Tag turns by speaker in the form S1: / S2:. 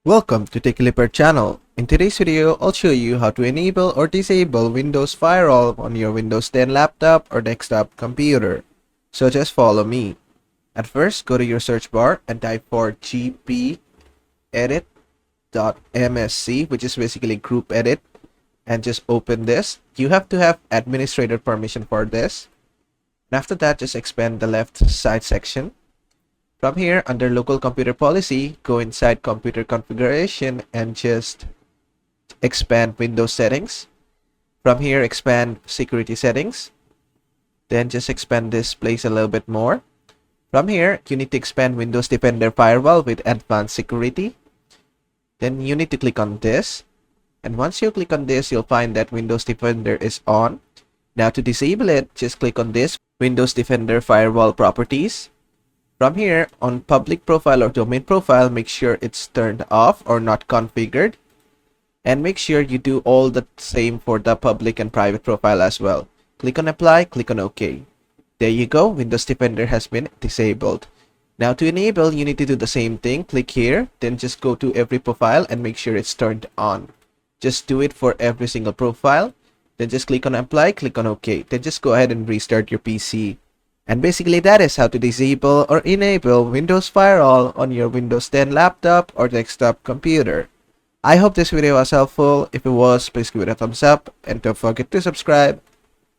S1: Welcome to TechLeaper channel. In today's video, I'll show you how to enable or disable Windows Firewall on your Windows 10 laptop or desktop computer. So just follow me. At first, go to your search bar and type for gpedit.msc, which is basically group edit, and just open this. You have to have administrator permission for this. And after that, just expand the left side section. From here, under local computer policy, go inside computer configuration and just expand Windows settings. From here, expand security settings. Then just expand this place a little bit more. From here, you need to expand Windows Defender Firewall with advanced security. Then you need to click on this. And once you click on this, you'll find that Windows Defender is on. Now to disable it, just click on this Windows Defender Firewall properties. From here, on public profile or domain profile, make sure it's turned off or not configured. And make sure you do all the same for the public and private profile as well. Click on apply, click on OK. There you go, Windows Defender has been disabled. Now to enable, you need to do the same thing. Click here, then just go to every profile and make sure it's turned on. Just do it for every single profile. Then just click on apply, click on OK. Then just go ahead and restart your PC. And basically that is how to disable or enable Windows Firewall on your Windows 10 laptop or desktop computer. I hope this video was helpful. If it was, please give it a thumbs up and don't forget to subscribe.